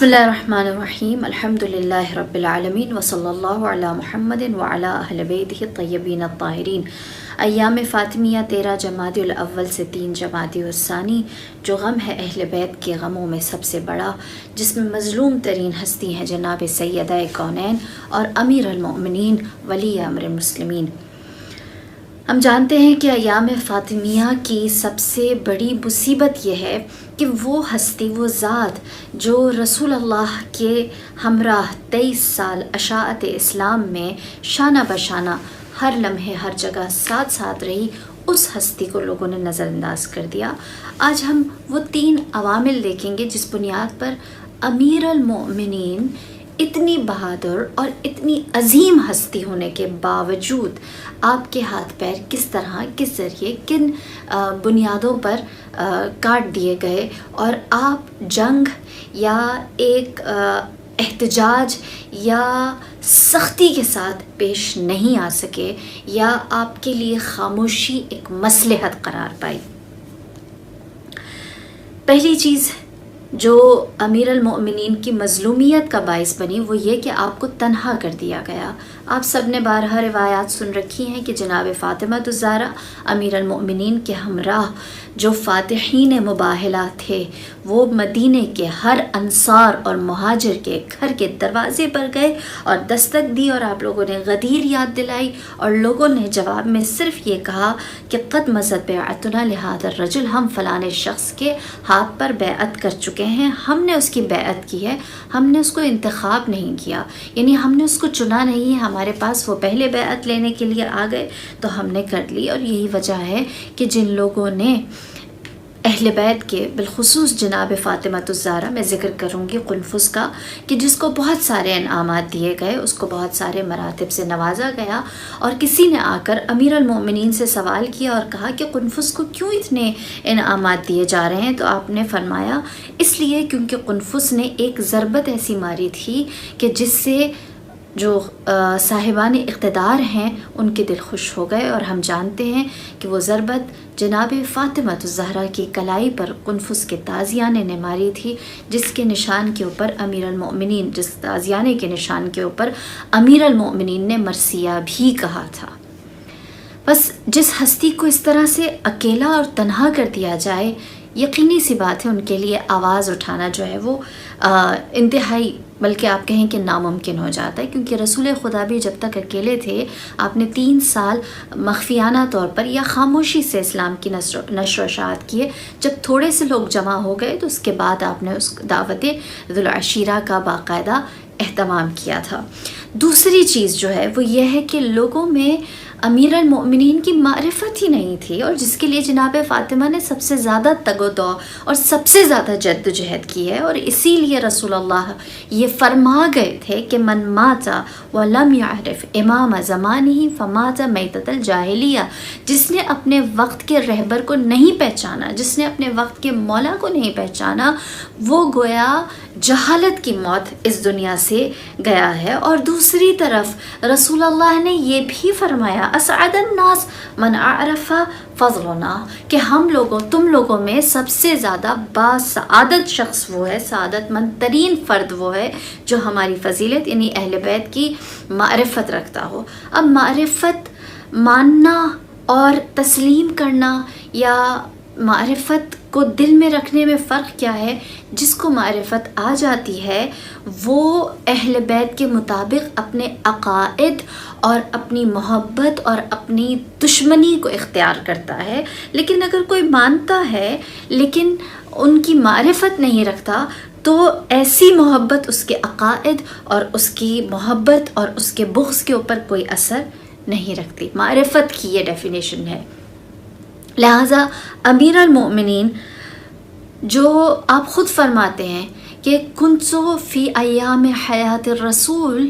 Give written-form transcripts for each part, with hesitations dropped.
بسم اللہ الرحمن الرحیم الحمد للہ رب العالمین وصلی اللہ علی محمد وعلی اہل بیتہ الطیبین الطاہرین۔ ایام فاطمیہ 13 جمادی الاول سے 3 جمادی الثانی، جو غم ہے اہل بیت کے غموں میں سب سے بڑا، جس میں مظلوم ترین ہستی ہیں جناب سیدہ کونین اور امیر المؤمنین ولی امر المسلمین۔ ہم جانتے ہیں کہ ایام فاطمیہ کی سب سے بڑی مصیبت یہ ہے کہ وہ ہستی، وہ ذات جو رسول اللہ کے ہمراہ 23 سال اشاعت اسلام میں شانہ بشانہ ہر لمحے ہر جگہ ساتھ ساتھ رہی، اس ہستی کو لوگوں نے نظر انداز کر دیا۔ آج ہم وہ 3 عوامل دیکھیں گے جس بنیاد پر امیر المؤمنین اتنی بہادر اور اتنی عظیم ہستی ہونے کے باوجود آپ کے ہاتھ پیر کس طرح، کس ذریعے، کن بنیادوں پر کاٹ دیے گئے، اور آپ جنگ یا ایک احتجاج یا سختی کے ساتھ پیش نہیں آ سکے، یا آپ کے لیے خاموشی ایک مصلحت قرار پائی۔ پہلی چیز جو امیر المؤمنین کی مظلومیت کا باعث بنی وہ یہ کہ آپ کو تنہا کر دیا گیا۔ آپ سب نے بارہا روایات سن رکھی ہیں کہ جناب فاطمہ الزہرا امیر المؤمنین کے ہمراہ جو فاتحین مباہلہ تھے، وہ مدینے کے ہر انصار اور مہاجر کے گھر کے دروازے پر گئے اور دستک دی، اور آپ لوگوں نے غدیر یاد دلائی، اور لوگوں نے جواب میں صرف یہ کہا کہ قد مضت بیعتنا لہذا الرجل، ہم فلانے شخص کے ہاتھ پر بیعت کر چکے ہیں، ہم نے اس کی بیعت کی ہے، ہم نے اس کو انتخاب نہیں کیا، یعنی ہم نے اس کو چنا نہیں ہے، ہمارے پاس وہ پہلے بیعت لینے کے لیے آ گئے تو ہم نے کر لی۔ اور یہی وجہ ہے کہ جن لوگوں نے اہل بیت کے، بالخصوص جناب فاطمہ الزہرا، میں ذکر کروں گی قنفذ کا، کہ جس کو بہت سارے انعامات دیے گئے، اس کو بہت سارے مراتب سے نوازا گیا، اور کسی نے آ کر امیر المؤمنین سے سوال کیا اور کہا کہ قنفذ کو کیوں اتنے انعامات دیے جا رہے ہیں؟ تو آپ نے فرمایا اس لیے کیونکہ قنفذ نے ایک ضربت ایسی ماری تھی کہ جس سے جو صاحبان اقتدار ہیں ان کے دل خوش ہو گئے، اور ہم جانتے ہیں کہ وہ ضربت جناب فاطمہ الزہرا کی کلائی پر قنفذ کے تازیانے نے ماری تھی، جس کے نشان کے اوپر امیر المؤمنین، جس تازیانے کے نشان کے اوپر امیر المؤمنین نے مرثیہ بھی کہا تھا۔ بس جس ہستی کو اس طرح سے اکیلا اور تنہا کر دیا جائے، یقینی سی بات ہے ان کے لیے آواز اٹھانا جو ہے وہ انتہائی، بلکہ آپ کہیں کہ ناممکن ہو جاتا ہے، کیونکہ رسول خدا بھی جب تک اکیلے تھے، آپ نے 3 سال مخفیانہ طور پر یا خاموشی سے اسلام کی نشر و اشاعت کیے۔ جب تھوڑے سے لوگ جمع ہو گئے تو اس کے بعد آپ نے اس دعوت ذو العشیرہ کا باقاعدہ اہتمام کیا تھا۔ دوسری چیز جو ہے وہ یہ ہے کہ لوگوں میں امیر المؤمنین کی معرفت ہی نہیں تھی، اور جس کے لیے جناب فاطمہ نے سب سے زیادہ تگ و دو اور سب سے زیادہ جد و جہد کی ہے، اور اسی لیے رسول اللہ یہ فرما گئے تھے کہ من مات ولم يعرف امام زمانہ فمات میتۃ الجاہلیہ، جس نے اپنے وقت کے رہبر کو نہیں پہچانا، جس نے اپنے وقت کے مولا کو نہیں پہچانا، وہ گویا جہالت کی موت اس دنیا سے گیا ہے۔ اور دوسری طرف رسول اللہ نے یہ بھی فرمایا اسعد الناس من عرف فضلنا، کہ ہم لوگوں، تم لوگوں میں سب سے زیادہ باسعادت شخص وہ ہے، سعادت مند ترین فرد وہ ہے جو ہماری فضیلت یعنی اہل بیت کی معرفت رکھتا ہو۔ اب معرفت ماننا اور تسلیم کرنا یا معرفت کو دل میں رکھنے میں فرق کیا ہے؟ جس کو معرفت آ جاتی ہے وہ اہل بیت کے مطابق اپنے عقائد اور اپنی محبت اور اپنی دشمنی کو اختیار کرتا ہے، لیکن اگر کوئی مانتا ہے لیکن ان کی معرفت نہیں رکھتا تو ایسی محبت اس کے عقائد اور اس کی محبت اور اس کے بغض کے اوپر کوئی اثر نہیں رکھتی۔ معرفت کی یہ ڈیفینیشن ہے۔ لہٰذا امیر المؤمنین جو آپ خود فرماتے ہیں کہ کنتو فی ایام حیات الرسول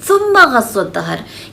ثم غض الدهر,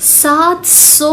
700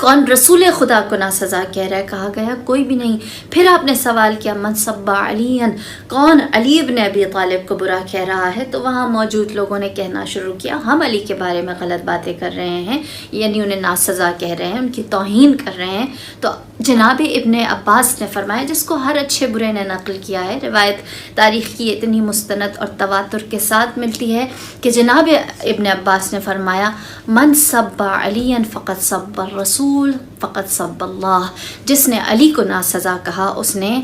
کون رسول خدا کو ناسزا کہہ رہا ہے؟ کہا گیا کوئی بھی نہیں۔ پھر آپ نے سوال کیا من سب علی، کون علی ابن ابی طالب کو برا کہہ رہا ہے؟ تو وہاں موجود لوگوں نے کہنا شروع کیا ہم علی کے بارے میں غلط باتیں کر رہے ہیں، یعنی انہیں ناسزا کہہ رہے ہیں، ان کی توہین کر رہے ہیں۔ تو جناب ابن عباس نے فرمایا، جس کو ہر اچھے برے نے نقل کیا ہے، روایت تاریخ کی اتنی مستند اور تواتر کے ساتھ ملتی ہے کہ جناب ابن عباس نے فرمایا من سب علی فقط سب الرسول فقط سب اللہ، جس نے علی کو ناسزا کہا اس نے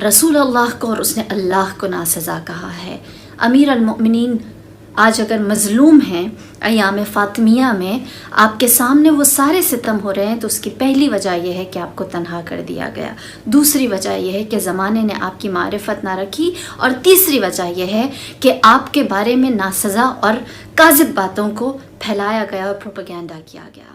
رسول اللہ کو اور اس نے اللہ کو ناسزا کہا ہے۔ امیر المؤمنین آج اگر مظلوم ہیں ایام فاطمیہ میں، آپ کے سامنے وہ سارے ستم ہو رہے ہیں، تو اس کی پہلی وجہ یہ ہے کہ آپ کو تنہا کر دیا گیا، دوسری وجہ یہ ہے کہ زمانے نے آپ کی معرفت نہ رکھی، اور تیسری وجہ یہ ہے کہ آپ کے بارے میں ناسزا اور کاذب باتوں کو پھیلایا گیا اور پروپیگنڈا کیا گیا۔